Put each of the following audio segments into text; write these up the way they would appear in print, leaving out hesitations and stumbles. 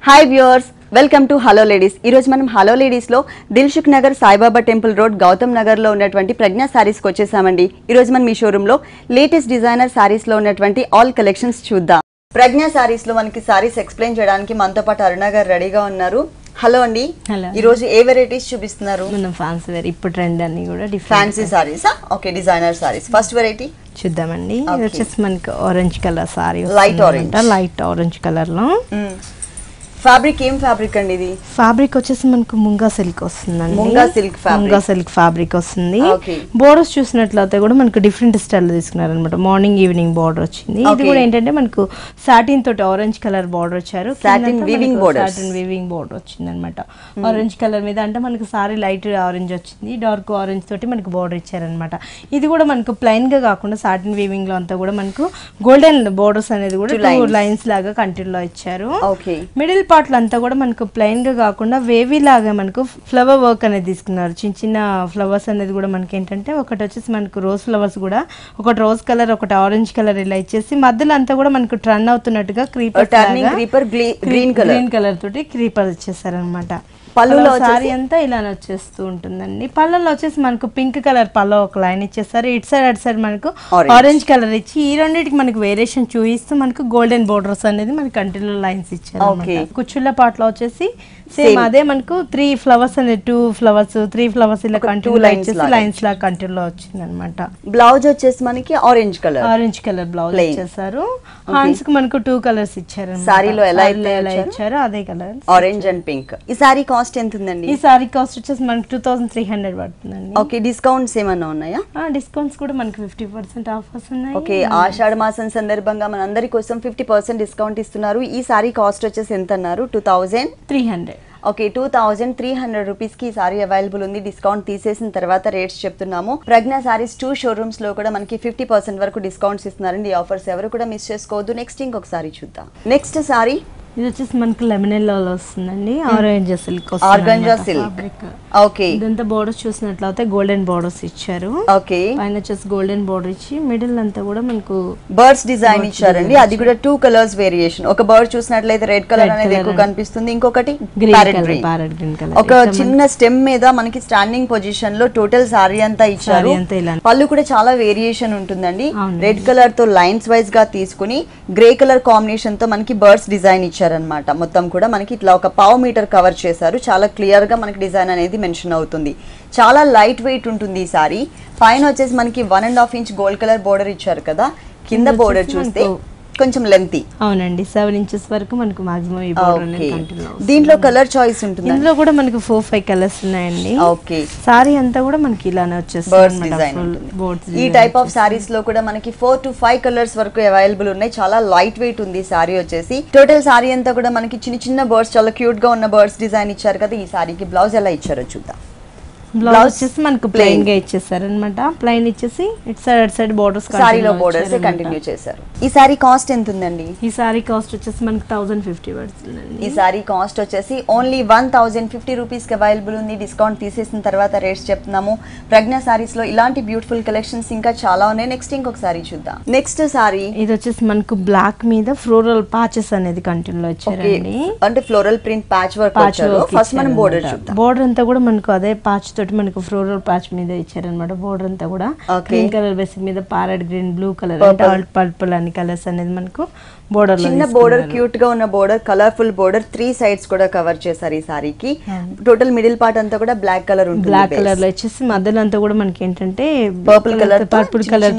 Hi viewers, welcome to hello ladies. ఈ రోజు మనం హలో లేడీస్ లో దిల్సుఖ్ నగర్ సాయిబాబా టెంపుల్ రోడ్ గౌతమ్ నగర్ లో ఉన్నటువంటి ప్రజ్ఞా సారీస్ కి వచ్చేసామండి. ఈ రోజు మనం ఈ షోరూమ్ లో లేటెస్ట్ డిజైనర్ సారీస్ లో ఉన్నటువంటి ఆల్ కలెక్షన్స్ చూద్దాం. ప్రజ్ఞా సారీస్ లో మనకి సారీస్ ఎక్స్ప్లెయిన్ చేయడానికి మనతో పాటు అరుణ గారు రెడీగా ఉన్నారు. హలో అండి. ఈ రోజు ఏ వెరైటీస్ చూపిస్తున్నారు? మనం ఫ్యాన్సీ వేర్ ఇప్పుడు ట్రెండ్ అన్ని కూడా fancy saris. Okay, designer saris. First variety చూద్దామండి. ఇది వచ్చేసి మనకి orange colour sorry, light orange colour లో. ఫ్యాబ్రిక్ ఏం ఫ్యాబ్రిక్ అండి ఇది? ఫ్యాబ్రిక్ వచ్చేసి మనకు ముంగా సిల్క్ వస్తుందండి. ముంగా సిల్క్ ఫ్యాబ్రిక్ వస్తుంది. బోర్డర్స్ చూసినట్లయితే కూడా మనకు డిఫరెంట్ స్టైల్ తీసుకున్నారు అనమాట. మార్నింగ్ ఈవినింగ్ బోర్డర్ వచ్చింది. ఇది కూడా ఏంటంటే మనకు సాటిన్ తోటి ఆరెంజ్ కలర్ బోర్డర్ వచ్చారు. సాటిన్ వీవింగ్ బోర్డర్ వచ్చింది అనమాట. ఆరెంజ్ కలర్ మీద అంటే మనకు సారీ లైట్ ఆరెంజ్ వచ్చింది, డార్క్ ఆరెంజ్ తోటి మనకు బోర్డర్ ఇచ్చారనమాట. ఇది కూడా మనకు ప్లెయిన్ గా కాకుండా సాటిన్ వీవింగ్ లో అంతా కూడా మనకు గోల్డెన్ బోర్డర్స్ అనేది కూడా 2 లైన్స్ లాగా కంటిన్యూలో ఇచ్చారు. మిడిల్ పార్ట్ అంతా కూడా మనకు ప్లెయిన్ గా కాకుండా వేవీ లాగా మనకు ఫ్లవర్ వర్క్ అనేది తీసుకున్నారు. చిన్న చిన్న ఫ్లవర్స్ అనేది కూడా మనకి ఏంటంటే ఒకటి వచ్చేసి మనకు రోజ్ ఫ్లవర్స్ కూడా, ఒకటి రోజ్ కలర్, ఒకటి ఆరెంజ్ కలర్ ఇలా ఇచ్చేసి మధ్యలో అంతా కూడా మనకు టర్న్ అవుతున్నట్టుగా గ్రీన్ కలర్ తోటి క్రీపర్ ఇచ్చేసారు అనమాట. పళ్ళులో సారీ అంతా ఇలా వచ్చేస్తూ ఉంటుందండి. పళ్ళలో వచ్చేసి మనకు పింక్ కలర్ పళ్ళు ఒక లైన్ ఇచ్చేస్తారు. ఇటు సైడ్ అటు సైడ్ మనకు ఆరెంజ్ కలర్ ఇచ్చి ఈ రెండింటికి మనకు వేరియేషన్ చూపిస్తూ మనకు గోల్డెన్ బోర్డర్స్ అనేది మనకి కంటిన్యూ లైన్స్ ఇచ్చారు. కుచ్చుళ్ళ పాటలో వచ్చేసి సేమ్ అదే మనకు 3 ఫ్లవర్స్ అనేది 2 ఫ్లవర్స్ 3 ఫ్లవర్స్ ఇలా కంటిన్యూ లైన్స్ లా కంటిన్యూ వచ్చింది అనమాట. బ్లౌజ్ వచ్చేసి మనకి ఆరెంజ్ కలర్ బ్లౌజ్ ఇచ్చేసారు. హ్యాండ్స్ కి మనకు 2 కలర్స్ ఇచ్చారు. సారీలో ఎలా ఇచ్చారు అదే కలర్ ఆరెంజ్ అండ్ పింక్. ఈ సారీ కాస్ట్ ఎంత ఉందండి? ఈ సారీ కాస్ట్ వచ్చేసి మనకి 2300 పడుతుందండి. ఓకే, డిస్కౌంట్స్ ఏమన్నా ఉన్నాయా? డిస్కౌంట్స్ కూడా మనకి 50% ఆఫర్స్ ఉన్నాయి. ఓకే, ఆషాఢ మాసం సందర్భంగా మన అందరి కోసం 50% డిస్కౌంట్ ఇస్తున్నారు. ఈ సారీ కాస్ట్ వచ్చేసి ఎంత అన్నారు? 2300. ఓకే, 2300 రూపీస్ కి సారీ అవైలబుల్ ఉంది. డిస్కౌంట్ తీసేసిన తర్వాత రేట్స్ చెప్తున్నాము. ప్రజ్ఞా సారీస్ 2 షోరూమ్స్ లో కూడా మనకి 50% వరకు డిస్కౌంట్స్ ఇస్తున్నారండి. ఈ ఆఫర్స్ ఎవరు కూడా మిస్ చేసుకోవద్దు. నెక్స్ట్ ఇంకొకసారి చూద్దాం. నెక్స్ట్ సారీ ఇది వచ్చేసి మనకి లెమన్ ఎల్లో వస్తుందండి. Orange silk, okay. ఇదంతా బోర్డర్స్ చూసినట్లయితే గోల్డెన్ బోర్డర్స్ ఇచ్చారు. ఓకే, పైన వచ్చేసి గోల్డెన్ బోర్డర్ ఇచ్చి మిడిల్ అంతా కూడా మనకు బర్డ్స్ డిజైన్ ఇచ్చారండి. అది కూడా 2 కలర్స్ వేరియేషన్. ఒక బర్డ్ చూసినట్లయితే రెడ్ కలర్ అనేది ఎక్కువ కనిపిస్తుంది, ఇంకొకటి ప్యారెట్ గ్రీన్ కలర్. ఒక చిన్న స్టెమ్ మీద మనకి స్టాండింగ్ పొజిషన్ లో టోటల్ సారీ అంతా ఇచ్చారు. పళ్ళు కూడా చాలా వేరియేషన్ ఉంటుందండి. రెడ్ కలర్ తో లైన్స్ వైజ్ గా తీసుకుని గ్రే కలర్ కాంబినేషన్ తో మనకి బర్డ్స్ డిజైన్ ఇచ్చారు అనమాట. మొత్తం కూడా మనకి ఇట్లా ఒక పావు మీటర్ కవర్ చేశారు. చాలా క్లియర్ గా మనకి డిజైన్ అనేది మెన్షన్ అవుతుంది. చాలా లైట్ వెయిట్ ఉంటుంది ఈ సారీ. పైన వచ్చేసి మనకి 1.5 ఇంచ్ గోల్డ్ కలర్ బోర్డర్ ఇచ్చారు కదా. కింద బోర్డర్ చూస్తే కొంచెం లెంతీ. అవునండి, 7 ఇంచెస్ వరకు మనకు మాక్సిమం ఈ బోర్డర్ అనేది కంటిన్యూ. దీంట్లో కలర్ చాయిస్ ఉంటుంది. ఇందులో కూడా మనకి 4-5 కలర్స్ ఉన్నాయండి. ఓకే, సారీ అంతా కూడా మనకి ఇలానే వచ్చేస్తుంది. ఈ టైప్ ఆఫ్ సారీస్ లో కూడా మనకి 4 to 5 కలర్స్ వరకు అవైలబుల్ ఉన్నాయి. చాలా లైట్ వెయిట్ ఉంది సారీ వచ్చేసి. టోటల్ సారీ అంతా కూడా మనకి చిన్న చిన్న బర్డ్స్, చాలా క్యూట్ గా ఉన్న బర్డ్స్ డిజైన్ ఇచ్చారు కదా. ఈ సారీకి బ్లౌజ్ ఎలా ఇచ్చారో చూద్దాం. బ్లౌజ్ వచ్చేసి మనకు ప్లెయిన్ గా ఇచ్చేసారు అనమాట. ప్లెయిన్ ఇచ్చేసి ఇటు సైడ్ అటు సైడ్ బోర్డర్స్ సారీలో బోర్డర్స్ కంటిన్యూ చేశారు. ఈ సారీ కాస్ట్ ఎంత ఉందండి? ఈ సారీ కాస్ట్ వచ్చేసి మనకి 1050 పడుతుందండి. ఈ సారీ కాస్ట్ వచ్చేసి ఓన్లీ 1050 రూపీస్ కి అవైలబుల్ ఉంది. డిస్కౌంట్ తీసేసిన తర్వాత రేట్స్ చెప్తున్నాము. ప్రజ్ఞా సారీస్ లో ఇలాంటి బ్యూటిఫుల్ కలెక్షన్స్ ఇంకా చాలా ఉన్నాయి. నెక్స్ట్ ఇంకొక సారీ చూద్దాం. నెక్స్ట్ సారీ ఇది వచ్చేసి మనకు బ్లాక్ మీద ఫ్లోరల్ ప్యాచెస్ అనేది కంటిన్యూ ఇచ్చారండి. అంటే ఫ్లోరల్ ప్రింట్ ప్యాచ్ వర్క్ వచ్చారు. ఫస్ట్ మనం బోర్డర్ చూద్దాం. బోర్డర్ అంతా కూడా మనకు అదే ప్యాచ్ తోటి మనకు ఫ్లోరల్ ప్యాచ్ మీద ఇచ్చారనమాట. బోర్డర్ అంతా కూడా గ్రీన్ కలర్ బేసిక్ మీద parrot green, blue colour, purple అన్ని కలర్స్ అనేది మనకు బోర్డర్. చిన్న బోర్డర్, క్యూట్ గా ఉన్న బోర్డర్, కలర్ఫుల్ బోర్డర్, 3 సైడ్స్ కూడా కవర్ చేశారు ఈ సారీకి. టోటల్ మిడిల్ పార్ట్ అంతా కూడా బ్లాక్ కలర్ ఉంటుంది. బ్లాక్ కలర్ లో వచ్చేసి మధ్యలో అంతా కూడా మనకి ఏంటంటే పర్పుల్ కలర్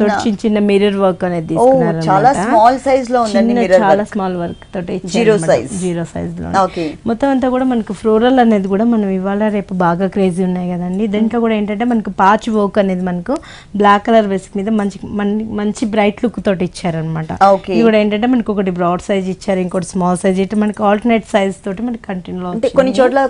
తోటి చిన్న చిన్న మిర్రర్ వర్క్ అనేది తీసుకున్నారు. చాలా స్మాల్ సైజ్ లో ఉందండి మిర్రర్, చాలా స్మాల్ వర్క్ తోటి జీరో సైజ్ లో. మొత్తం అంతా కూడా మనకు ఫ్లోరల్ అనేది కూడా మనం ఇవాళ రేపు బాగా క్రేజీ ఉన్నాయి కదండి. దీంట్లో కూడా ఏంటంటే మనకు పాచ్ వర్క్ అనేది మనకు బ్లాక్ కలర్ బేసిక్ మీద మంచి బ్రైట్ లుక్ తోటి ఇచ్చారనమాట. ఇది కూడా ఏంటంటే మనకు ఒకటి బ్రాడ్ సైజ్ ఇచ్చారు, ఇంకోటి స్మాల్ సైజ్ ఇట్లా మనకి ఆల్టర్నేట్ సైజ్ తోటి మనకి కంటిన్యూ. కొన్ని చోట్ల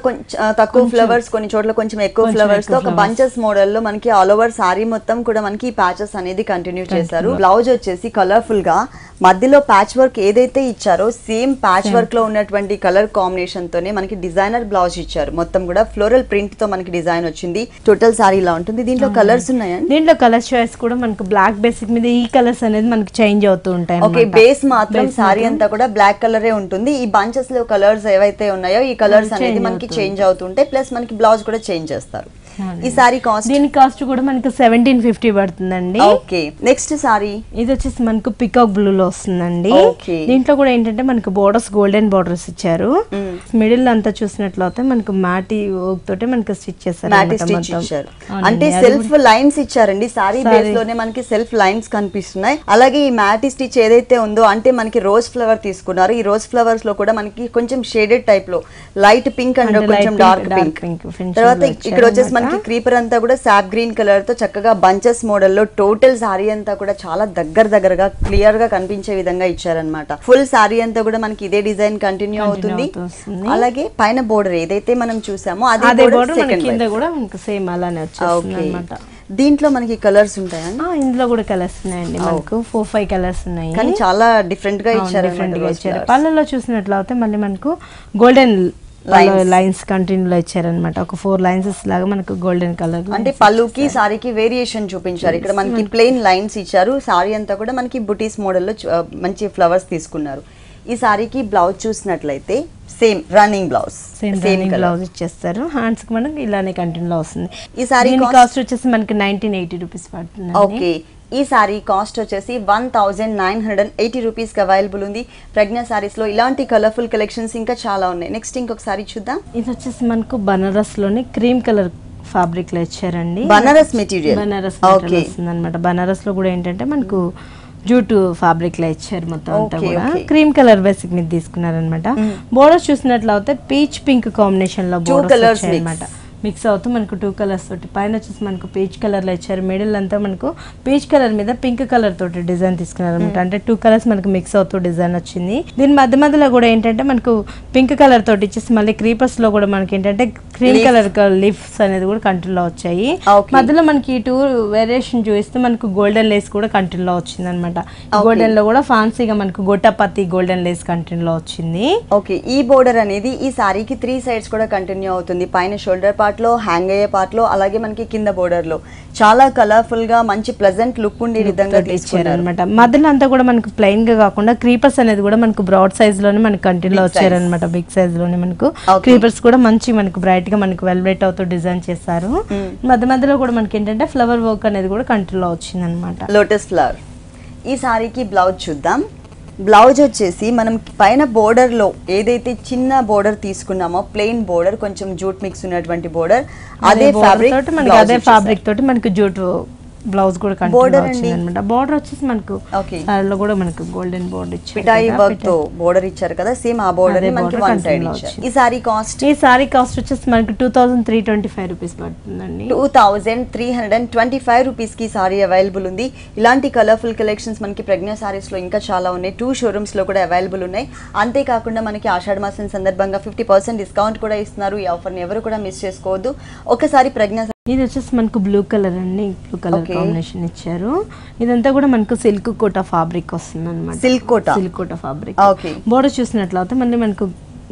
తక్కువ ఫ్లవర్స్, కొన్ని చోట్ల కొంచెం ఎక్కువ ఫ్లవర్స్ తో ఒక బంచెస్ మోడల్ లో మనకి ఆల్ ఓవర్ సారీ మొత్తం కూడా మనకి ప్యాచెస్ అనేది కంటిన్యూ చేశారు. బ్లౌజ్ వచ్చేసి కలర్ఫుల్ గా మధ్యలో ప్యాచ్ వర్క్ ఏదైతే ఇచ్చారో సేమ్ ప్యాచ్ వర్క్ లో ఉన్నటువంటి కలర్ కాంబినేషన్ తోనే మనకి డిజైనర్ బ్లౌజ్ ఇచ్చారు. మొత్తం కూడా ఫ్లోరల్ ప్రింట్ తో మనకి డిజైన్ వచ్చింది. వచ్చింది. టోటల్ సారీ ఇలా ఉంటుంది. దీంట్లో కలర్స్ ఉన్నాయా? దీంట్లో కలర్ చాయిస్ కూడా మనకు బ్లాక్ బేసిక్ మీద ఈ కలర్స్ అనేది మనకి చేంజ్ అవుతూ ఉంటాయి. ఓకే, బేస్ మాత్రం సారీ అంతా కూడా బ్లాక్ కలరే ఉంటుంది. ఈ బంచెస్ లో కలర్స్ ఏవైతే ఉన్నాయో ఈ కలర్స్ అనేది మనకి చేంజ్ అవుతుంటాయి. ప్లస్ మనకి బ్లౌజ్ కూడా చేంజ్ చేస్తారు. ఈ సారీ కాస్ట్, దీని కాస్ట్ కూడా మనకి 1750 పడుతుందండి. ఓకే, నెక్స్ట్ సారీ ఇది వచ్చేసి మనకు పికాక్ బ్లూ లో వస్తుందండి. దీంట్లో కూడా ఏంటంటే మనకు బోర్డర్స్ గోల్డెన్ బోర్డర్స్ ఇచ్చారు. మిడిల్ అంతా చూసినట్లయితే మనకు మాటి వర్క్ తోటే మనకి స్టిచ్ చేస్తారు. అంటే సెల్ఫ్ లైన్స్ ఇచ్చారండి. సారీ బేస్ లోనే మనకి సెల్ఫ్ లైన్స్ కనిపిస్తున్నాయి. అలాగే ఈ మ్యాటి స్టిచ్ ఏదైతే ఉందో అంటే మనకి రోజ్ ఫ్లవర్ తీసుకున్నారు. ఈ రోజ్ ఫ్లవర్స్ లో కూడా మనకి కొంచెం షేడెడ్ టైప్ లో లైట్ పింక్ అండ్ కొంచెం డార్క్ పింక్. తర్వాత ఇక్కడ వచ్చేసి మనకి క్రీపర్ అంతా కూడా సాప్ గ్రీన్ కలర్ తో చక్కగా బంచెస్ మోడల్ లో టోటల్ సారీ అంతా కూడా చాలా దగ్గరగా క్లియర్ గా కనిపించే విధంగా ఇచ్చారనమాట. ఫుల్ సారీ అంతా కూడా మనకి ఇదే డిజైన్ కంటిన్యూ అవుతుంది. అలాగే పైన బోర్డర్ ఏదైతే మనం చూసామో అదే బోర్డర్ కింద కూడా మనకి సేమ్ అలానే వచ్చేస్తుంది అన్నమాట. దీంట్లో మనకి కలర్స్ ఉంటాయా? ఇందులో కూడా కలర్స్ ఉన్నాయండి. మనకు 4-5 కలర్స్ ఉన్నాయి. కానీ చాలా డిఫరెంట్ గా ఇచ్చారు. పళ్ళలో చూసినట్లయితే మళ్ళీ మనకు గోల్డెన్ లైన్స్ కంటిన్యూ ఇచ్చారనమాట. ఒక 4 లైన్స్ లాగా మనకు గోల్డెన్ కలర్. అంటే పళ్ళుకి సారీకి వేరియేషన్ చూపించారు. ఇక్కడ మనకి ప్లెయిన్ లైన్స్ ఇచ్చారు. సారీ అంతా కూడా మనకి బుటీస్ మోడల్ లో మంచి ఫ్లవర్స్ తీసుకున్నారు. ఈ సారీకి బ్లౌజ్ చూసినట్లయితే same running blouse, same blouse ఇచ్చేస్తారు. హ్యాండ్స్ కి మనకి ఇలానే కంటిన్యూ వస్తుంది. ఈ సారీ కాస్ట్ వచ్చేసి మనకి 1980 రూపీస్ పడుతుంది. ఓకే, ఈ సారీ కాస్ట్ వచ్చేసి 1980 రూపీస్ కి అవైలబుల్ ఉంది. ప్రజ్ఞ సారీస్ లో ఇలాంటి కలర్ఫుల్ కలెక్షన్స్ ఇంకా చాలా ఉన్నాయి. నెక్స్ట్ ఇంకొక సారీ చూద్దాం. ఇది వచ్చేసి మనకు బనారస్ లోని క్రీమ్ కలర్ ఫ్యాబ్రిక్ లో ఇచ్చారండి. బనారస్ మెటీరియల్ అనమాట. బనారస్ లో కూడా ఏంటంటే మనకు జూట్ ఫ్యాబ్రిక్ లో ఇచ్చారు. మొత్తం అంతా కూడా క్రీమ్ కలర్ బేసిక్ మీద తీసుకున్నారనమాట. బోర్డర్స్ చూసినట్లయితే పీచ్ పింక్ కాంబినేషన్ లో బోర్డర్స్ అనమాట. మిక్స్ అవుతూ మనకు 2 కలర్స్ తోటి పైన వచ్చేసి మనకు పీచ్ కలర్ లో ఇచ్చారు. మిడిల్ అంతా మనకు పీచ్ కలర్ మీద పింక్ కలర్ తోటి డిజైన్ తీసుకున్నారు అనమాట. అంటే 2 కలర్స్ మనకు మిక్స్ అవుతూ డిజైన్ వచ్చింది. దీని మధ్యలో కూడా ఏంటంటే మనకు పింక్ కలర్ తోటి ఇచ్చేసి మళ్ళీ క్రీపర్స్ లో కూడా మనకి ఏంటంటే క్రీమ్ కలర్ లీఫ్స్ అనేది కూడా కంటిన్యూలో వచ్చాయి. మధ్యలో మనకి 2 వేరియేషన్ చూపిస్తే మనకు గోల్డెన్ లేస్ కూడా కంటిన్యూలో వచ్చింది అనమాట. గోల్డెన్ లో కూడా ఫ్యాన్సీగా మనకు గొట్టపత్తి గోల్డెన్ లేస్ కంటిన్యూలో వచ్చింది. ఓకే, ఈ బోర్డర్ అనేది ఈ సారీకి 3 సైడ్స్ కూడా కంటిన్యూ అవుతుంది. పైన షోల్డర్ పార్ట్ లో, హ్యాంగ్ అయ్యే పార్ట్ లో, అలాగే మనకి కింద బోర్డర్ లో చాలా కలర్ఫుల్ గా మంచి ప్లెజెంట్ లుక్ ఉండే విధంగా తీసుకున్నారు అనమాట. మధ్యలో అంతా కూడా మనకు ప్లెయిన్ గా కాకుండా క్రీపర్స్ అనేది కూడా మనకు బ్రాడ్ సైజ్ లోనే మనకు కంటిన్యూలో వచ్చారనమాట. బిగ్ సైజ్ లోనే మనకు క్రీపర్స్ కూడా మంచి మనకు బ్రైట్ గా మనకు వెల్వెట్ అవుతూ డిజైన్ చేశారు. మధ్యలో కూడా మనకి ఏంటంటే ఫ్లవర్ వర్క్ అనేది కూడా కంటిన్యూలో వచ్చింది అనమాట. Lotus flower. ఈ సారీకి బ్లౌజ్ చూద్దాం. బ్లౌజ్ వచ్చేసి మనం పైన బోర్డర్ లో ఏదైతే చిన్న బోర్డర్ తీసుకున్నామో ప్లెయిన్ బోర్డర్, కొంచెం జూట్ మిక్స్ ఉన్నటువంటి బోర్డర్, అదే ఫ్యాబ్రిక్ తోటి మనకి జూట్ బ్లౌజ్ కూడా కంటిన్యూ వచ్చింది అన్నమాట. బోర్డర్ వచ్చేసి మనకు సారీలో కూడా మనకు గోల్డెన్ బోర్డర్ ఇచ్చారు. పిటాయి వర్క్ తో బోర్డర్ ఇచ్చారు కదా, సేమ్ ఆ బోర్డర్ ని మనకి వన్ సైడ్ ఇచ్చారు. ఈ సారీ కాస్ట్ వచ్చేసి మనకి 2325 రూపీస్ పడుతుందండి. 2325 రూపీస్ కి సారీ అవైలబుల్ ఉంది. ఇలాంటి కలర్ఫుల్ కలెక్షన్స్ మనకి ప్రజ్ఞ సారీస్ లో ఇంకా చాలా ఉన్నాయి. 2 షోరూమ్స్ లో కూడా అవైలబుల్ ఉన్నాయి. అంతేకాకుండా మనకి ఆషాఢ మాసం సందర్భంగా 50% డిస్కౌంట్ కూడా ఇస్తున్నారు. ఈ ఆఫర్ ని ఎవరు కూడా మిస్ చేసుకోవద్దు. ఒకసారి ప్రజ్ఞ. ఇది వచ్చేసి మనకు బ్లూ కలర్ అండి. బ్లూ కలర్ కాంబినేషన్ ఇచ్చారు. ఇదంతా కూడా మనకు సిల్క్ కోటా ఫ్యాబ్రిక్ వస్తుంది అనమాట. Silk quota fabric. బోర్డర్ చూసినట్లయితే మళ్ళీ మనకు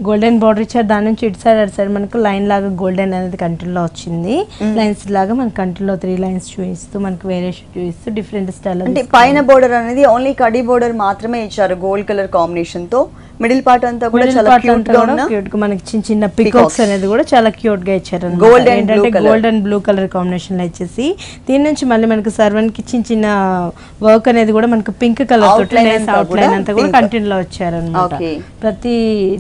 గోల్డెన్ బార్డర్ ఇచ్చారు. దాని నుంచి ఇటు సైడ్ అటు సైడ్ మనకు లైన్ లాగా గోల్డెన్ అనేది కంటిన్యూలో వచ్చింది. లైన్స్ లాగా మనకు కంటిన్యూలో 3 లైన్స్ చూపిస్తూ మనకు వేరియేషన్ చూపిస్తూ డిఫరెంట్ స్టైల్. అంటే పైన బోర్డర్ అనేది ఓన్లీ కడి బోర్డర్ మాత్రమే ఇచ్చారు గోల్డ్ కలర్ కాంబినేషన్ తో. మిడిల్ పార్ట్ అంతా కూడా చాలా క్యూట్ గా ఉన్న మనకి చిన్న పికాక్స్ అనేది కూడా చాలా క్యూట్ గా ఇచ్చారు. గోల్డెన్ బ్లూ కలర్ కాంబినేషన్ లో ఇచ్చేసి దీని నుంచి మళ్ళీ మనకి సర్వన్ కి చిన్న వర్క్ అనేది కూడా మనకు పింక్ కలర్ తోటి అవుట్ లైన్ అంతా కూడా కంటిన్యూ లో వచ్చారు అనమాట. ప్రతి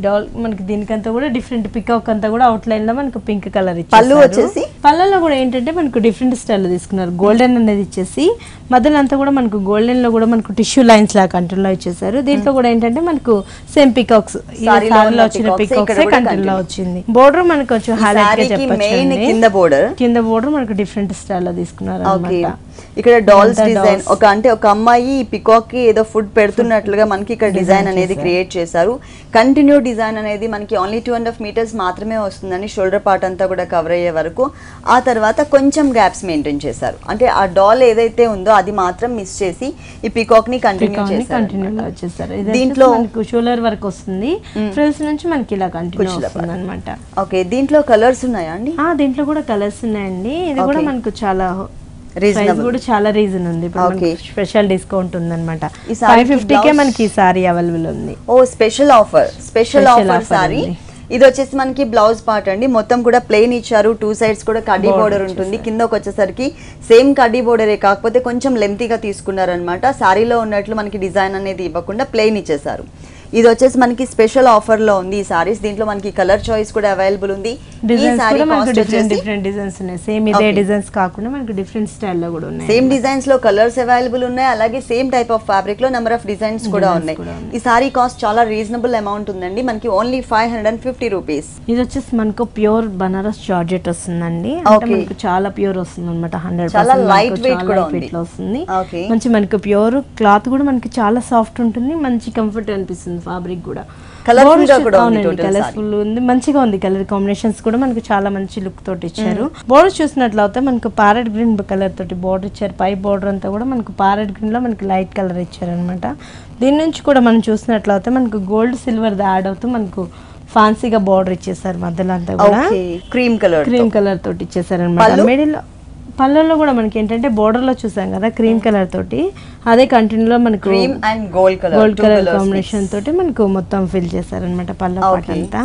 డాల్ మనకి దీనికంతా కూడా డిఫరెంట్ పికాక్ అంతా కూడా అవుట్ లైన్ లో మనకు పింక్ కలర్ ఇచ్చారు. పళ్ళలో కూడా ఏంటంటే మనకు డిఫరెంట్ స్టైల్ తీసుకున్నారు. గోల్డెన్ అనేది ఇచ్చేసి మధ్యలో అంతా కూడా మనకు గోల్డెన్ లో కూడా మనకు టిష్యూ లైన్స్ లాగా కంటిన్యూ ఇచ్చేసారు. దీంట్లో కూడా ఏంటంటే మనకు సేమ్ పికాక్స్ వచ్చిన పికాక్స్ కంటిన్యూ వచ్చింది. బోర్డర్ మనకు కొంచెం హైలైట్ గా చెప్పొచ్చు. కింద బోర్డర్ మనకు డిఫరెంట్ స్టైల్ లో తీసుకున్నారు అన్నమాట. ఇక్కడ డాల్స్ డిజైన్ అంటే ఒక అమ్మాయి పికాక్ కి ఏదో ఫుడ్ పెడుతున్నట్లుగా మనకి ఇక్కడ డిజైన్ అనేది క్రియేట్ చేశారు. కంటిన్యూ డిజైన్ అనేది మనకి ఓన్లీ 2.5 మీటర్స్ మాత్రమే వస్తుందని షోల్డర్ పార్ట్ అంతా కూడా కవర్ అయ్యే వరకు. ఆ తర్వాత కొంచెం గ్యాప్స్ మెయింటైన్ చేశారు, అంటే ఆ డాల్ ఏదైతే ఉందో అది మాత్రం మిస్ చేసి ఈ పికాక్ ని కంటిన్యూ చేశారు. దీంట్లో షోల్డర్ వర్క్ వస్తుంది, ఫ్రిల్స్ నుంచి మనకి ఇలా కంటిన్యూ అవుతుంది అన్నమాట. ఓకే, దీంట్లో కలర్స్ ఉన్నాయా అండి? దీంట్లో కూడా కలర్స్ ఉన్నాయండి. ఇది కూడా మనకు చాలా ప్రైస్ కూడా చాలా రీజన్ ఉంది. స్పెషల్ డిస్కౌంట్ ఉంది అనమాట. 550 కే మనకి ఈ సారీ అవైలబుల్ ఉంది. ఓ స్పెషల్ ఆఫర్ సారీ. ఇది వచ్చేసి మనకి బ్లౌజ్ పార్ట్ అండి, మొత్తం కూడా ప్లెయిన్ ఇచ్చారు. 2 సైడ్స్ కూడా కడ్డీ బోర్డర్ ఉంటుంది. కిందకి వచ్చేసరికి సేమ్ కడ్డీ బోర్డరే, కాకపోతే కొంచెం లెంతీగా తీసుకున్నారనమాట. సారీలో ఉన్నట్లు మనకి డిజైన్ అనేది ఇవ్వకుండా ప్లెయిన్ ఇచ్చేసారు. ఇది వచ్చేసి మనకి స్పెషల్ ఆఫర్ లో ఉంది ఈ సారీస్. దీంట్లో మనకి కలర్ చాయిస్ కూడా అవైలబుల్ ఉంది. ఈ సారీ కాస్ట్ వచ్చేసి డిఫరెంట్ డిజైన్స్ ఉన్నాయి. సేమ్ ఇదే డిజైన్స్ కాకుండా మనకి డిఫరెంట్ స్టైల్ లో కూడా ఉన్నాయి. సేమ్ డిజైన్స్ లో కలర్స్ అవైలబుల్ ఉన్నాయి, అలాగే సేమ్ టైప్ ఆఫ్ ఫ్యాబ్రిక్ లో నెంబర్ ఆఫ్ డిజైన్స్ కూడా ఉన్నాయి. ఈ సారీ కాస్ట్ చాలా రీజనబుల్ అమౌంట్ ఉందండి, మనకి ఓన్లీ 550 రూపీస్. ఇది వచ్చేసి మనకు ప్యూర్ బనారస్ జార్జెట్ వస్తుందండి. అంటే మనకు చాలా ప్యూర్ వస్తుంది అనమాట. 100% చాలా లైట్ వెయిట్ కూడా వస్తుంది. మంచి మనకు ప్యూర్ క్లాత్ కూడా మనకి చాలా సాఫ్ట్ ఉంటుంది, మంచి కంఫర్ట్ అనిపిస్తుంది. ఫ్యాబ్రిక్ కూడా కలర్ఫుల్ ఉంది, మంచిగా ఉంది. కలర్ కాంబినేషన్స్ కూడా మనకు చాలా మంచి లుక్ తోటి ఇచ్చారు. బోర్డర్ చూసినట్లయితే మనకు ప్యారెట్ గ్రీన్ కలర్ తోటి బోర్డర్ ఇచ్చారు. పై బోర్డర్ అంతా కూడా మనకు ప్యారెట్ గ్రీన్ లో మనకి లైట్ కలర్ ఇచ్చారు అనమాట. దీని నుంచి కూడా మనం చూసినట్లయితే మనకు గోల్డ్ సిల్వర్ యాడ్ అవుతూ మనకు ఫ్యాన్సీగా బోర్డర్ ఇచ్చేసారు. మధ్యలో అంతా కూడా క్రీమ్ కలర్ తోటి ఇచ్చేసారు అనమాట. మిడిల్ పళ్ళల్లో కూడా మనకి ఏంటంటే బోర్డర్ లో చూసాం కదా క్రీమ్ కలర్ తోటి, అదే కంటిన్యూలో మనకు గోల్డ్ కలర్ కాంబినేషన్ తోటి మనకు మొత్తం ఫిల్ చేశారనమాట పళ్ళ పాట అంతా.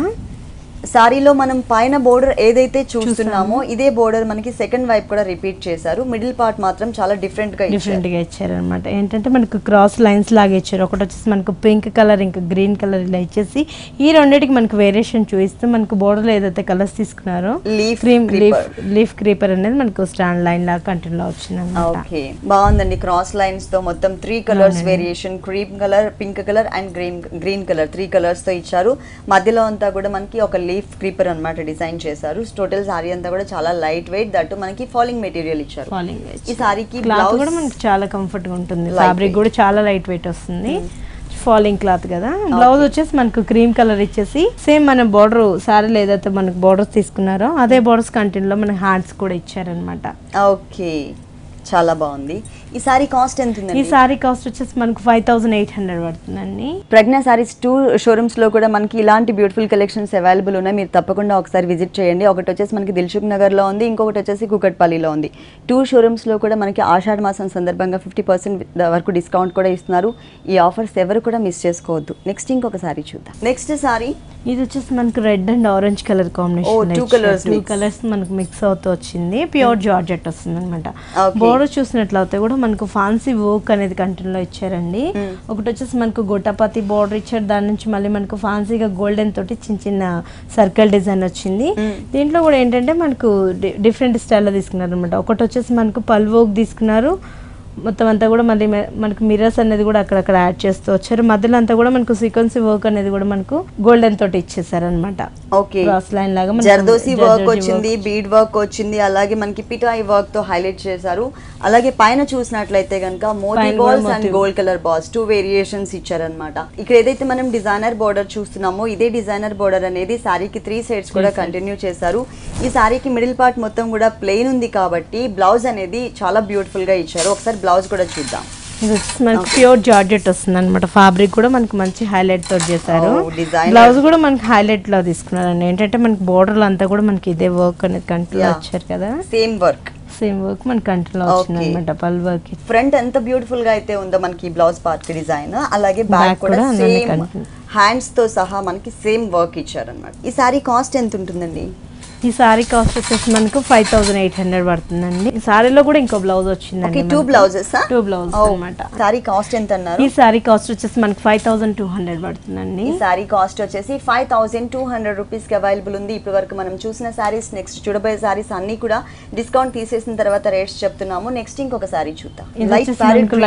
సారీలో మనం పైన బోర్డర్ ఏదైతే చూస్తున్నామో ఇదే బోర్డర్ మనకి సెకండ్ వైపు కూడా రిపీట్ చేశారు. మిడిల్ పార్ట్ మాత్రం చాలా డిఫరెంట్ గా ఇచ్చారు అనమాట. ఏంటంటే మనకు క్రాస్ లైన్స్ లాగా ఇచ్చారు. ఒకటి వచ్చేసి మనకు పింక్ కలర్, ఇంకా గ్రీన్ కలర్ ఇలా ఇచ్చేసి ఈ రెండింటికి మనకు వేరియేషన్ చూపిస్తూ మనకు బోర్డర్ లో ఏదైతే కలర్స్ తీసుకున్నారో లీఫ్ క్రీపర్ అనేది మనకు స్టాండ్ లైన్ లాగా కంటిన్యూ వచ్చింది అనమాట. బాగుందండి. క్రాస్ లైన్స్ తో మొత్తం 3 colours variation, cream colour, pink colour and green colour 3 colours తో ఇచ్చారు. మధ్యలో అంతా కూడా మనకి ఒక లీఫ్ క్రీపర్ అన్నమాట డిజైన్ చేశారు. టోటల్ సారీ అంతా కూడా చాలా లైట్ వెయిట్, దట్టు మనకి ఫాలింగ్ మెటీరియల్ ఇచ్చారు. ఈ సారీకి బ్లౌజ్ కూడా మనకి చాలా కంఫర్ట్ గా ఉంటుంది. ఫ్యాబ్రిక్ కూడా చాలా లైట్ వెయిట్ వస్తుంది. ఫాలింగ్ క్లాత్ కదా. బ్లౌజ్ వచ్చేసి మనకు క్రీమ్ కలర్ ఇచ్చేసి సేమ్ మన బోర్డర్ సారీలో ఏదైతే మనకు బోర్డర్స్ తీసుకున్నారో అదే బోర్డర్స్ కంటిన్యూలో మనకి హ్యాండ్స్ కూడా ఇచ్చారనమాట. ఓకే, చాలా బాగుంది. ఈ సారీ కాస్ట్ ఎంత ఉంది? ఈ సారీ కాస్ట్ వచ్చేసి మనకు 5800 పడుతుందండి. ప్రజ్ఞ సారీస్ 2 షోరూమ్స్ లో కూడా మనకి ఇలాంటి బ్యూటిఫుల్ కలెక్షన్స్ అవైలబుల్ ఉన్నాయి. మీరు తప్పకుండా ఒకసారి విజిట్ చేయండి. ఒకటి వచ్చేసి మనకి దిల్సుఖ్ నగర్ లో ఉంది, ఇంకొకటి వచ్చేసి కుకట్పల్లిలో ఉంది. 2 షోరూమ్స్ లో కూడా మనకి ఆషాఢ మాసం సందర్భంగా 50% వరకు డిస్కౌంట్ కూడా ఇస్తున్నారు. ఈ ఆఫర్స్ ఎవరు కూడా మిస్ చేసుకోవద్దు. నెక్స్ట్ ఇంకొక సారీ చూద్దాం. నెక్స్ట్ సారీ ఇది వచ్చేసి మనకు red and orange colour combination. 2 colours మనకు మిక్స్ అవుతూ వచ్చింది. ప్యూర్ జార్జెట్ వస్తుంది అనమాట. బోర్డర్ చూసినట్లయితే కూడా మనకు ఫ్యాన్సీ వర్క్ అనేది కంటిన్యూలో ఇచ్చారండి. ఒకటి వచ్చేసి మనకు గొట్టపతి బోర్డర్ ఇచ్చారు, దాని నుంచి మళ్ళీ మనకు ఫ్యాన్సీగా గోల్డెన్ తోటి చిన్న చిన్న సర్కిల్ డిజైన్ వచ్చింది. దీంట్లో కూడా ఏంటంటే మనకు డిఫరెంట్ స్టైల్లో తీసుకున్నారు అనమాట. ఒకటి వచ్చేసి మనకు పల్ వర్క్ తీసుకున్నారు. మొత్తం అంతా కూడా మళ్ళీ మనకు మిర్రర్స్ అనేది కూడా అక్కడక్కడ యాడ్ చేస్తూ వచ్చారు. మధ్యలో అంతా కూడా మనకు సీక్వెన్సీ వర్క్ అనేది కూడా మనకు గోల్డెన్ తోటి ఇచ్చేసారు అనమాట. ఓకే, క్రాస్ లైన్ లాగా జర్దోసి వర్క్ వచ్చింది, బీడ్ వర్క్ వచ్చింది, అలాగే మనకి పిటాయి వర్క్ తో హైలైట్ చేశారు. అలాగే పైన చూసినట్లయితే కనుక మోతీ balls and gold colour balls 2 variations ఇచ్చారనమాట. ఇక్కడ ఏదైతే మనం డిజైనర్ బోర్డర్ చూస్తున్నామో ఇదే డిజైనర్ బోర్డర్ అనేది సారీకి 3 సైడ్స్ కూడా కంటిన్యూ చేశారు. ఈ సారీకి మిడిల్ పార్ట్ మొత్తం కూడా ప్లెయిన్ ఉంది కాబట్టి బ్లౌజ్ అనేది చాలా బ్యూటిఫుల్ గా ఇచ్చారు. ఒకసారి బ్లౌజ్ కూడా చూద్దాం. ఇది వచ్చేసి మనకి ప్యూర్ జార్జెట్ వస్తుంది అనమాట. ఫ్యాబ్రిక్ కూడా మనకి మంచి హైలైట్ తో చేశారు. బ్లౌజ్ కూడా మనకి హైలైట్ లో తీసుకున్నారండి. ఏంటంటే మనకి బోర్డర్ అంతా కూడా మనకి ఇదే వర్క్ అనేది కంటిన్యూ వచ్చారు కదా. సేమ్ వర్క్ మనకి కంటిన్యూ వచ్చింది అనమాట. పల్ వర్క్ ఫ్రంట్ ఎంత బ్యూటిఫుల్ గా అయితే ఉందో మనకి బ్లౌజ్ పార్ట్ డిజైన్, అలాగే బ్యాక్ కూడా సేమ్ హ్యాండ్స్ తో సహా మనకి సేమ్ వర్క్ ఇచ్చారన్నమాట. ఈ సారీ కాస్ట్ ఎంత ఉంటుందండి? ఈ సారీ కాస్ట్ వచ్చేసి మనకు 5800 పడుతుందండి. ఈ సారీలో కూడా ఇంకో బ్లౌజ్ వచ్చిందండి. 2 బ్లౌజెస్ అన్నమాట. సారీ కాస్ట్ ఎంత అన్నారు? ఈ సారీ కాస్ట్ వచ్చేసి మనకు 5200 పడుతుందండి. ఈ సారీ కాస్ట్ వచ్చేసి 5200 రూపీస్ కి అవైలబుల్ ఉంది. ఇప్పటి వరకు మనం చూసిన సారీస్, నెక్స్ట్ చూడబోయే సారీస్ అన్ని కూడా డిస్కౌంట్ తీసేసిన తర్వాత రేట్స్ చెప్తున్నాము. నెక్స్ట్ ఇంకొక సారీ చూద్దాం.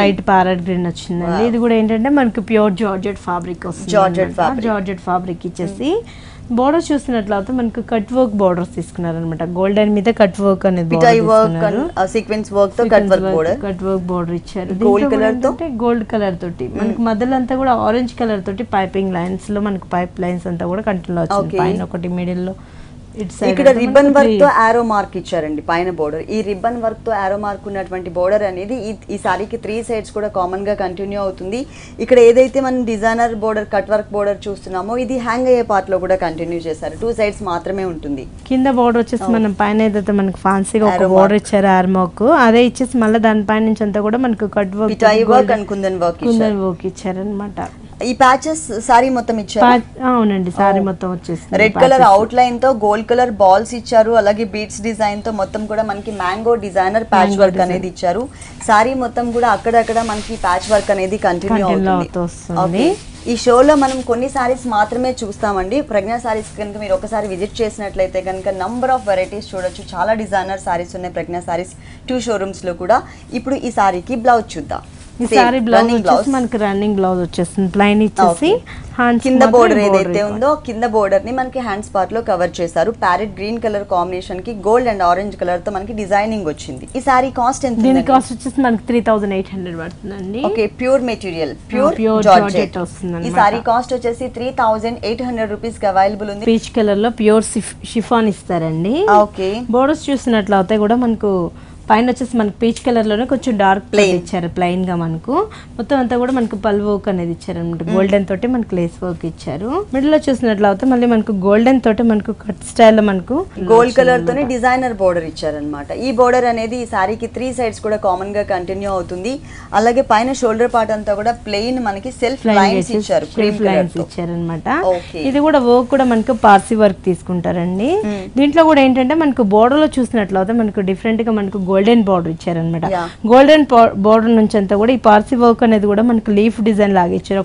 లైట్ ప్యారెట్ గ్రీన్ వచ్చిందండి. ఇది కూడా ఏంటంటే మనకు ప్యూర్ జార్జెట్ ఫ్యాబ్రిక్ వస్తుంది. జార్జెట్ ఫ్యాబ్రిక్ ఇచ్చేసి బోర్డర్ చూస్తున్నట్లయితే మనకు కట్ వర్క్ బోర్డర్స్ తీసుకున్నారు అనమాట. గోల్డెన్ మీద కట్ వర్క్ అనేది సీక్వెన్స్ వర్క్ తో కట్ వర్క్ బోర్డర్ ఇచ్చారు. గోల్డ్ కలర్ తో గోల్డ్ కలర్ తోటి మనకి మధ్యలో అంతా కూడా ఆరెంజ్ కలర్ తోటి పైపింగ్ లైన్స్ లో మనకు పైప్ లైన్స్ అంతా కూడా కంటిన్యూ వచ్చింది. పైన ఒకటి మిడిల్ లో ఇక్కడ రిబ్బన్ వర్క్ తో ఆరో మార్క్ ఇచ్చారండి పైన బోర్డర్. ఈ రిబ్బన్ వర్క్ తో ఆరో మార్క్ ఉన్నటువంటి బోర్డర్ అనేది ఈ సారీకి 3 సైడ్స్ కూడా కామన్ గా కంటిన్యూ అవుతుంది. ఇక్కడ ఏదైతే మనం designer border cut work border చూస్తున్నామో ఇది హ్యాంగ్ అయ్యే పార్ట్ లో కూడా కంటిన్యూ చేశారు. 2 సైడ్స్ మాత్రమే ఉంటుంది. కింద బోర్డర్ వచ్చేసి మనం పైన ఏదైతే మనకి ఫ్యాన్సీగా ఒక బోర్డర్ ఇచ్చారు ఆర్మోక్, అదే ఇచ్చేసి మళ్ళీ దాని పైన నుంచి అంతా కూడా మనకు cut work and kundan work ఇచ్చారనమాట. ఈ ప్యాచెస్ సారీ మొత్తం ఇచ్చారు. అవునండి, సారీ మొత్తం వచ్చేసి రెడ్ కలర్ అవుట్ లైన్ తో గోల్డ్ కలర్ బాల్స్ ఇచ్చారు. అలాగే బీట్స్ డిజైన్ తో మొత్తం కూడా మనకి మ్యాంగో డిజైనర్ ప్యాచ్ వర్క్ అనేది ఇచ్చారు. సారీ మొత్తం కూడా అక్కడక్కడ మనకి ప్యాచ్ వర్క్ అనేది కంటిన్యూ అవుతుంది. ఈ షోలో మనం కొన్ని సారీస్ మాత్రమే చూస్తామండి. ప్రజ్ఞా సారీస్ కనుక మీరు ఒకసారి విజిట్ చేసినట్లయితే కనుక నంబర్ ఆఫ్ వెరైటీస్ చూడొచ్చు. చాలా డిజైనర్ సారీస్ ఉన్నాయి ప్రజ్ఞా సారీస్ 2 షోరూమ్స్ లో కూడా. ఇప్పుడు ఈ సారీకి బ్లౌజ్ చూద్దాం. ఈ సారీ బ్లౌజ్ వచ్చేసి మనకి రన్నింగ్ బ్లౌజ్ వచ్చేస్తుంది. ప్లైన్ ఇచ్చేసి కింద బోర్డర్ ఏదైతే ఉందో కింద బోర్డర్ ని మనకి హ్యాండ్స్ పార్ట్ లో కవర్ చేశారు. ప్యారెట్ గ్రీన్ కలర్ కాంబినేషన్ కి గోల్డ్ అండ్ ఆరెంజ్ కలర్ తో మనకి డిజైనింగ్ వచ్చింది. ఈ సారీ కాస్ట్ ఎంత? దీని కాస్ట్ వచ్చేసి మనకి 3800 పడుతుందండి. Okay, pure material, pure georgette వస్తుంది. ఈ సారీ కాస్ట్ వచ్చేసి 3800 రూపీస్ కి అవైలబుల్ ఉంది. పీచ్ కలర్ లో ప్యూర్ షిఫాన్ ఇస్తారండి. ఓకే, బోర్డర్స్ చూసినట్లయితే కూడా మనకు పైన వచ్చేసి మనకి పీచ్ కలర్ లోనే కొంచెం డార్క్ ప్లెయిన్ ఇచ్చారు. ప్లెయిన్ గా మనకు మొత్తం అంతా కూడా మనకు పల్ వర్క్ అనేది ఇచ్చారు అనమాట. గోల్డెన్ తోటి మనకు లేస్ వర్క్ ఇచ్చారు. మిడిల్ లో చూసినట్లయితే మళ్ళీ మనకు గోల్డెన్ తోటి మనకు కట్ స్టైల్ లో మనకు గోల్డ్ కలర్ తోనే డిజైనర్ బోర్డర్ ఇచ్చారనమాట. ఈ బోర్డర్ అనేది ఈ సారీకి 3 సైడ్స్ కూడా కామన్ గా కంటిన్యూ అవుతుంది. అలాగే పైన షోల్డర్ పార్ట్ అంతా కూడా ప్లెయిన్ మనకి సెల్ఫ్ లైన్స్ ఇచ్చారు, క్రీమ్ లైన్స్ ఇచ్చారనమాట. ఇది కూడా వర్క్ కూడా మనకు పార్సీ వర్క్ తీసుకుంటారండి. దీంట్లో కూడా ఏంటంటే మనకు బోర్డర్ లో చూసినట్లయితే మనకు డిఫరెంట్ గా మనకు గోల్డెన్ బోర్డర్ ఇచ్చారనమాట. గోల్డెన్ బోర్డర్ నుంచి అంతా కూడా ఈ పార్సీ వర్క్ అనేది కూడా మనకు లీఫ్ డిజైన్ లాగా ఇచ్చారు.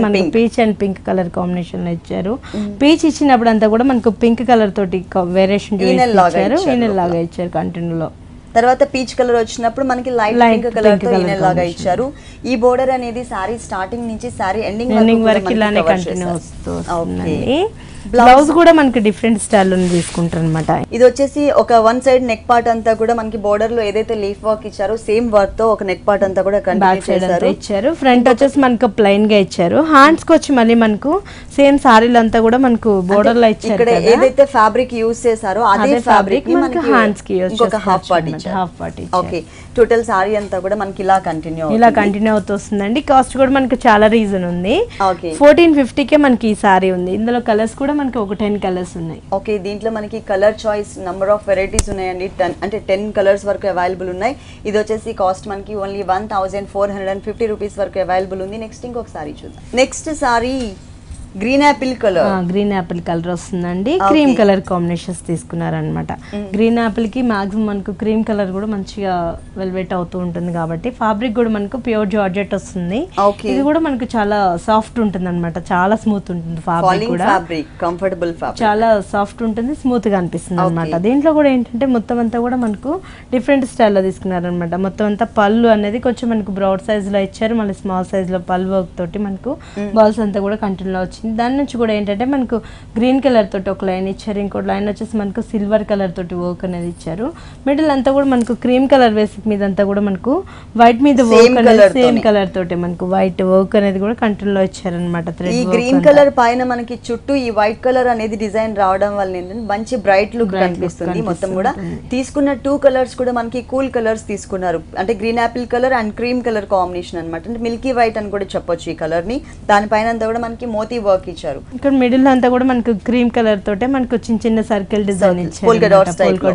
మనకు peach and pink colour combination లో ఇచ్చారు. పీచ్ ఇచ్చినప్పుడు అంతా కూడా మనకు పింక్ కలర్ తోటి వేరియేషన్ ఇచ్చారు. ఈనెల్ లాగా ఇచ్చారు కంటిన్యూ లో. తర్వాత పీచ్ కలర్ వచ్చినప్పుడు మనకి లైట్ పింక్ కలర్ తో ఈనెల్ లాగా ఇచ్చారు. ఈ బోర్డర్ అనేది సారీ స్టార్టింగ్ నుంచి సారీ ఎండింగ్ వరకు ఇలానే కంటిన్యూ వస్తుంది. బ్లౌజ్ కూడా మనకి డిఫరెంట్ స్టైల్ లో తీసుకుంటారు అనమాట. ఇది వచ్చేసి ఒక 1 సైడ్ నెక్ పార్ట్ అంతా కూడా మనకి బోర్డర్ లో ఏదైతే లీఫ్ వర్క్ ఇచ్చారో సేమ్ వర్క్ తో ఒక నెక్ పార్ట్ అంతా కూడా ఇచ్చారు. ఫ్రంట్ వచ్చేసి మనకు ప్లెయిన్ గా ఇచ్చారు. హ్యాండ్స్ కి వచ్చి మళ్ళీ మనకు సేమ్ సారీలు అంతా కూడా మనకు బోర్డర్ లో ఇచ్చారు. ఇక్కడ ఏదైతే ఫ్యాబ్రిక్ యూజ్ చేశారో అదే ఫ్యాబ్రిక్ మనకి హ్యాండ్స్ కి ఒక హాఫ్ పార్ట్ ఇచ్చారు. ఓకే, టోటల్ సారీ అంతా కూడా మనకి ఇలా కంటిన్యూ అవుతుందండి. కాస్ట్ కూడా మనకి చాలా రీజన్ ఉంది. 1450 కే మనకి ఈ సారీ ఉంది. ఇందులో కలర్స్ కూడా మనకి ఒక 10 కలర్స్ ఉన్నాయి. ఓకే, దీంట్లో మనకి colour choice number of varieties ఉన్నాయండి. 10 కలర్స్ వరకు అవైలబుల్ ఉన్నాయి. ఇది వచ్చేసి కాస్ట్ మనకి ఓన్లీ 1450 రూపీస్ వరకు అవైలబుల్ ఉంది. నెక్స్ట్ ఇంకొక సారీ చూద్దాం. Next sari green apple colour వస్తుందండి. క్రీమ్ కలర్ కాంబినేషన్స్ తీసుకున్నారనమాట. గ్రీన్ యాపిల్ కి మాక్సిమం మనకు క్రీమ్ కలర్ కూడా మంచిగా వెల్వెట్ అవుతూ ఉంటుంది కాబట్టి ఫ్యాబ్రిక్ కూడా మనకు ప్యూర్ జార్జెట్ వస్తుంది. ఇది కూడా మనకు చాలా సాఫ్ట్ ఉంటుంది అనమాట. చాలా స్మూత్ ఉంటుంది ఫ్యాబ్రిక్ కూడా, కంఫర్టబుల్ చాలా సాఫ్ట్ ఉంటుంది, స్మూత్ గా అనిపిస్తుంది అనమాట. దీంట్లో కూడా ఏంటంటే మొత్తం అంతా కూడా మనకు డిఫరెంట్ స్టైల్లో తీసుకున్నారనమాట. మొత్తం అంతా పళ్ళు అనేది కొంచెం మనకు బ్రాడ్ సైజ్ లో ఇచ్చారు. మళ్ళీ స్మాల్ సైజ్ లో పళ్ళు వర్క్ తోటి మనకు బాల్స్ అంతా కూడా కంటిన్యూ వచ్చింది. దాని నుంచి కూడా ఏంటంటే మనకు గ్రీన్ కలర్ తోటి ఒక లైన్ ఇచ్చారు. ఇంకోటి లైన్ వచ్చేసి మనకు సిల్వర్ కలర్ తోటి వర్క్ అనేది ఇచ్చారు. మిడిల్ అంతా కూడా మనకు క్రీమ్ కలర్ బేసిక్ మీద అంతా కూడా మనకు వైట్ మీద వర్క్ అనేది సేమ్ కలర్ తోటి మనకు వైట్ వర్క్ అనేది కూడా కంటిన్యూ ఇచ్చారనమాట. ఈ గ్రీన్ కలర్ పైన మనకి చుట్టూ ఈ వైట్ కలర్ అనేది డిజైన్ రావడం వల్ల ఏంటంటే మంచి బ్రైట్ లుక్ కనిపిస్తుంది. మొత్తం కూడా తీసుకున్న 2 కలర్స్ కూడా మనకి కూల్ కలర్స్ తీసుకున్నారు. అంటే green apple colour and cream colour combination అనమాట. అంటే మిల్కీ వైట్ అని కూడా చెప్పొచ్చు ఈ కలర్ ని. దానిపైన అంతా కూడా మనకి మోతీ వర్క్ ఇచ్చారు. ఇక్కడ మిడిల్ అంతా కూడా మనకు క్రీమ్ కలర్ తోటే మనకు చిన్న చిన్న సర్కిల్ డిజైన్ ఇచ్చారు. పోల్కా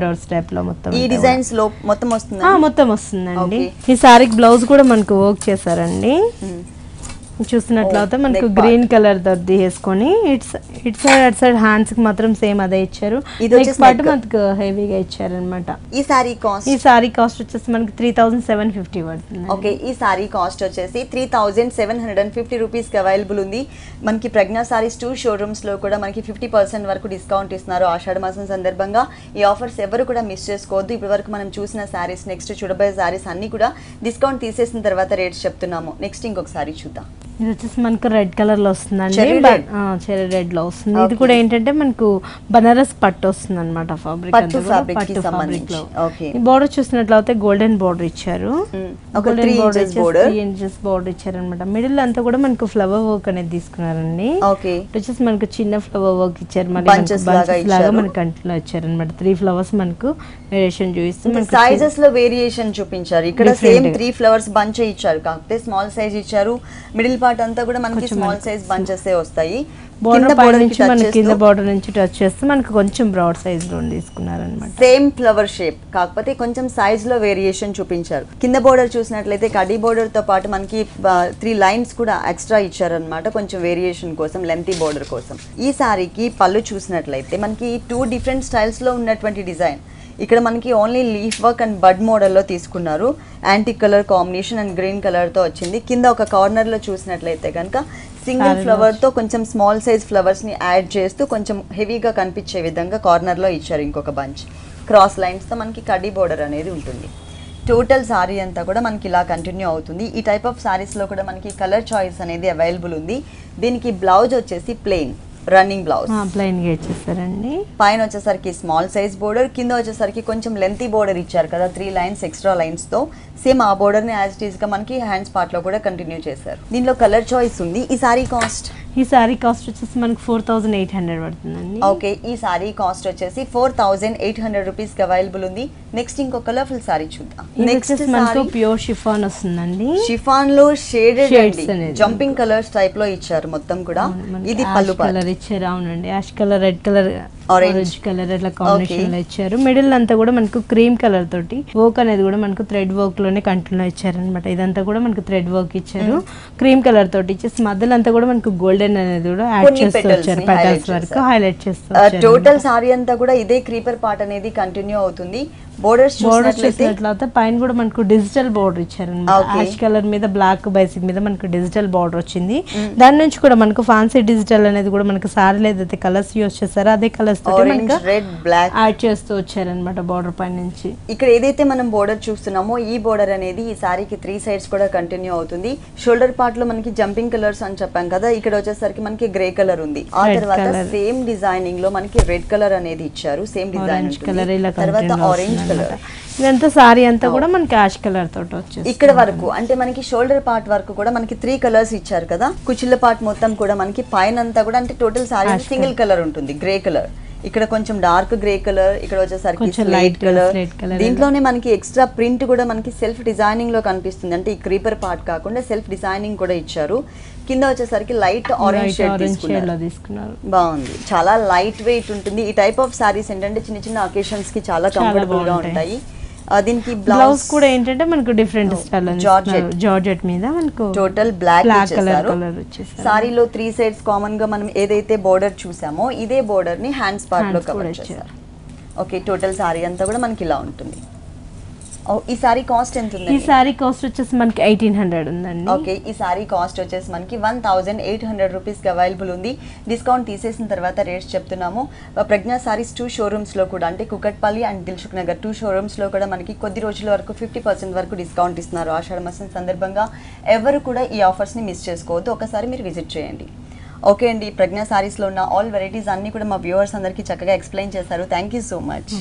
డాట్స్ టైప్ లో మొత్తం ఈ డిజైన్స్ లో మొత్తం వస్తుంది. మొత్తం వస్తుందండి. ఈ సారీకి బ్లౌజ్ కూడా మనకు వర్క్ చేశారండి. చూసినట్లయితే మనకు గ్రీన్ కలర్ దర్ది వేసుకొని it side at side hands కి మాత్రం సేమ్ అదే ఇచ్చారు. పాటు మనకు హెవీగా ఇచ్చారు అనమాట. ఈ సారీ కాస్ట్ వచ్చేసి మనకి 3750 పడుతుంది. ఓకే, ఈ సారీ కాస్ట్ వచ్చేసి 3750 రూపీస్ కి అవైలబుల్ ఉంది. మనకి ప్రజ్ఞా సారీస్ 2 షోరూమ్స్ లో కూడా మనకి 50% వరకు డిస్కౌంట్ ఇస్తున్నారు ఆషాఢ మాసం సందర్భంగా. ఈ ఆఫర్స్ ఎవరు కూడా మిస్ చేసుకోవద్దు. ఇప్పటి వరకు మనం చూసిన సారీస్, నెక్స్ట్ చూడబోయే సారీస్ అన్ని కూడా డిస్కౌంట్ తీసేసిన తర్వాత రేట్స్ చెప్తున్నాము. నెక్స్ట్ ఇంకొక సారీ చూద్దాం. ఇది వచ్చేసి మనకు రెడ్ కలర్ లో వస్తుందండి, చెరీ రెడ్ లో వస్తుంది. ఇది కూడా ఏంటంటే మనకు బనారస్ పట్టు వస్తుంది అనమాట, ఫ్యాబ్రిక్ పట్టు ఫ్యాబ్రిక్ లో. ఈ బోర్డర్ చూసినట్లయితే గోల్డెన్ బోర్డర్ ఇచ్చారు, గోల్డెన్ బోర్డర్ 3 ఇంచెస్ బోర్డర్ ఇచ్చారు అనమాట. మిడిల్ అంతా కూడా మనకు ఫ్లవర్ వర్క్ అనేది తీసుకున్నారండి. వచ్చేసి మనకు చిన్న ఫ్లవర్ వర్క్ ఇచ్చారు, బంచెస్ లాగా మనకి కంటిలో ఇచ్చారు అనమాట. 3 ఫ్లవర్స్ మనకు వేరియేషన్ చూపిస్తుంది. సైజెస్ లో వేరియేషన్ చూపించారు. ఇక్కడ సేమ్ 3 ఫ్లవర్స్ బంచ్ ఇచ్చారు, కాకపోతే స్మాల్ సైజ్ ఇచ్చారు. మిడిల్ పార్ట్ అంతా కూడా మనకి స్మాల్ సైజ్ బంచెస్ వస్తాయి. బోర్డర్ పై నుంచి మనకి కింద బోర్డర్ నుంచి టచ్ చేస్తే మనకు కొంచెం బ్రాడ్ సైజ్ లో తీసుకున్నారు అన్నమాట. సేమ్ ఫ్లవర్ షేప్, కాకపోతే కొంచెం సైజ్ లో వేరియేషన్ చూపించారు. కింద బోర్డర్ చూసినట్లయితే కడ్డీ బోర్డర్ తో పాటు మనకి 3 లైన్స్ కూడా ఎక్స్ట్రా ఇచ్చారు అనమాట, కొంచెం వేరియేషన్ కోసం, లెంతీ బోర్డర్ కోసం. ఈ సారీకి పళ్ళు చూసినట్లయితే మనకి 2 డిఫరెంట్ స్టైల్స్ లో ఉన్నటువంటి డిజైన్. ఇక్కడ మనకి ఓన్లీ లీఫ్ వర్క్ అండ్ బడ్ మోడల్లో తీసుకున్నారు. Antique colour combination and green కలర్తో వచ్చింది. కింద ఒక కార్నర్లో చూసినట్లయితే కనుక సింగిల్ ఫ్లవర్తో కొంచెం స్మాల్ సైజ్ ఫ్లవర్స్ని యాడ్ చేస్తూ కొంచెం హెవీగా కనిపించే విధంగా కార్నర్లో ఇచ్చారు ఇంకొక బంచ్. క్రాస్ లైన్స్తో మనకి కడ్డీ బోర్డర్ అనేది ఉంటుంది. టోటల్ సారీ అంతా కూడా మనకి ఇలా కంటిన్యూ అవుతుంది. ఈ టైప్ ఆఫ్ సారీస్లో కూడా మనకి కలర్ చాయిస్ అనేది అవైలబుల్ ఉంది. దీనికి బ్లౌజ్ వచ్చేసి ప్లెయిన్ రన్నింగ్ బ్లౌజ్, ప్లెయిన్ గా ఇచ్చేసారండి. పైన వచ్చేసరికి స్మాల్ సైజ్ బోర్డర్, కింద వచ్చేసరికి కొంచెం లెంతీ బోర్డర్ ఇచ్చారు కదా, 3 లైన్స్ ఎక్స్ట్రా లైన్స్ తో. సేమ్ ఆ బోర్డర్ ని యాజ్ ఇట్ ఈస్ గా మనకి హ్యాండ్స్ పార్ట్ లో కూడా కంటిన్యూ చేశారు. దీనిలో కలర్ చాయిస్ ఉంది. ఈ సారీ కాస్ట్ వచ్చేసి మనకి 4800 పడుతుందండి. ఓకే, ఈ సారీ కాస్ట్ వచ్చేసి 4800 రూపీస్ కి అవైలబుల్ ఉంది. నెక్స్ట్ ఇంకో కలర్ఫుల్ సారీ చూద్దాం. నెక్స్ట్ మనకు ప్యూర్ షిఫాన్ వస్తుందండి. షిఫాన్ లో షేడెడ్ జంపింగ్ కలర్స్ టైప్ లో ఇచ్చారు మొత్తం కూడా. ఇది పళ్ళు కలర్ ఇచ్చారు, అవునండి. Ash colour, red colour, orange colour అట్లా కాంబినేషన్ లో ఇచ్చారు. మిడిల్ అంతా కూడా మనకు క్రీమ్ కలర్ తోటి వర్క్ అనేది కూడా మనకు థ్రెడ్ వర్క్ లోనే కంటిన్యూ ఇచ్చారు అనమాట. ఇదంతా కూడా మనకు థ్రెడ్ వర్క్ ఇచ్చారు, క్రీమ్ కలర్ తోటి ఇచ్చేసి మధ్యలో అంతా కూడా మనకు గోల్డెన్ అనేది కూడా యాడ్ చేస్తూ వచ్చారు, పెటల్స్ వరకు హైలైట్ చేస్తూ. టోటల్ సారీ అంతా కూడా ఇదే క్రీపర్ పార్ట్ అనేది కంటిన్యూ అవుతుంది. బోర్డర్స్ చూసినట్లయితే పైన కూడా మనకు డిజిటల్ బోర్డర్ ఇచ్చారు అనమాట. యాష్ కలర్ మీద బ్లాక్ బేసిక్ మీద మనకు డిజిటల్ బోర్డర్ వచ్చింది. దాని నుంచి కూడా మనకు ఫ్యాన్సీ డిజిటల్ అనేది కూడా మనకు సారీలో ఏదైతే కలర్స్ యూజ్ చేస్తారో అదే కలర్స్ తోటి మనకు రెడ్ బ్లాక్ యాడ్ చేస్తూ వచ్చారనమాట బోర్డర్ పై నుంచి. ఇక్కడ ఏదైతే మనం బోర్డర్ చూస్తున్నామో ఈ బోర్డర్ అనేది ఈ సారీకి 3 సైడ్స్ కూడా కంటిన్యూ అవుతుంది. షోల్డర్ పార్ట్ లో మనకి జంపింగ్ కలర్స్ అని చెప్పాం కదా, ఇక్కడ వచ్చేసరికి మనకి గ్రే కలర్ ఉంది. ఆ తర్వాత సేమ్ డిజైనింగ్ లో మనకి రెడ్ కలర్ అనేది ఇచ్చారు, సేమ్ డిజైన్ కలర్. తర్వాత ఆరెంజ్ కలర్. ఇదంతా సారీ అంతా కూడా మనకి యాష్ కలర్ తోటి వచ్చేసి ఇక్కడ వరకు అంటే మనకి షోల్డర్ పార్ట్ వరకు కూడా మనకి 3 కలర్స్ ఇచ్చారు కదా. కుచిళ్ళ పార్ట్ మొత్తం కూడా మనకి పైన అంతా కూడా అంటే టోటల్ సారీ సింగిల్ కలర్ ఉంటుంది, గ్రే కలర్. ఇక్కడ కొంచెం డార్క్ గ్రే కలర్, ఇక్కడ వచ్చేసరికి లైట్ కలర్. దీంట్లోనే మనకి ఎక్స్ట్రా ప్రింట్ కూడా మనకి సెల్ఫ్ డిజైనింగ్ లో కనిపిస్తుంది. అంటే ఈ క్రీపర్ పార్ట్ కాకుండా సెల్ఫ్ డిజైనింగ్ కూడా ఇచ్చారు. కింద వచ్చేసరికి లైట్ ఆరెంజ్ షేడ్ తీసుకున్నారు. బాగుంది, చాలా లైట్ వెయిట్ ఉంటుంది. ఈ టైప్ ఆఫ్ సారీస్ ఏంటంటే చిన్న చిన్న అకేషన్స్ కి చాలా కంఫర్టబుల్ గా ఉంటాయి. దీనికి బ్లౌజ్ కూడా ఏంటంటే మనకు డిఫరెంట్ స్టైల్ జార్జెట్ మీద మనకు టోటల్ బ్లాక్ కలర్ వచ్చేసారు. సారీలో 3 సైడ్స్ కామన్ గా మనం ఏదైతే బోర్డర్ చూసామో ఇదే బోర్డర్ ని హ్యాండ్స్ పార్ట్ లో కవర్ చేశారు. ఓకే, టోటల్ సారీ అంతా కూడా మనకి ఇలా ఉంటుంది. ఈ సారీ కాస్ట్ ఎంత ఉంది? ఈ సారీ కాస్ట్ వచ్చేసి మనకి 1800 ఉందండి. ఓకే, ఈ సారీ కాస్ట్ వచ్చేసి మనకి 1800 రూపీస్ కి అవైలబుల్ ఉంది. డిస్కౌంట్ తీసేసిన తర్వాత రేట్స్ చెప్తున్నాము. ప్రజ్ఞా సారీస్ 2 షోరూమ్స్ లో కూడా అంటే కుకట్పల్లి అండ్ దిల్సుఖ్ నగర్ 2 షోరూమ్స్ లో కూడా మనకి కొద్ది రోజుల వరకు 50% వరకు డిస్కౌంట్ ఇస్తున్నారు. ఆషాఢ మాసం సందర్భంగా ఎవరు కూడా ఈ ఆఫర్స్ ని మిస్ చేసుకోవద్దు, ఒకసారి మీరు విజిట్ చేయండి. ఓకే అండి, ప్రజ్ఞా సారీస్ లో ఉన్న ఆల్ వెరైటీస్ అన్ని కూడా మా వ్యూవర్స్ అందరికీ చక్కగా ఎక్స్ప్లెయిన్ చేశారు. Thank you so much.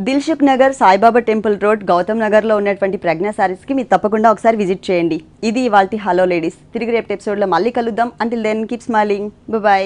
Dilsukh Nagar, Saibaba temple road, Gautam Nagar లో ఉన్నటువంటి ప్రజ్ఞా సారీస్ కి మీరు తప్పకుండా ఒకసారి విజిట్ చేయండి. ఇది ఇవాల్టి హలో లేడీస్. తిరిగి రేపు ఎపిసోడ్ లో మళ్ళీ కలుద్దాం. Until then keep smiling. Bye by.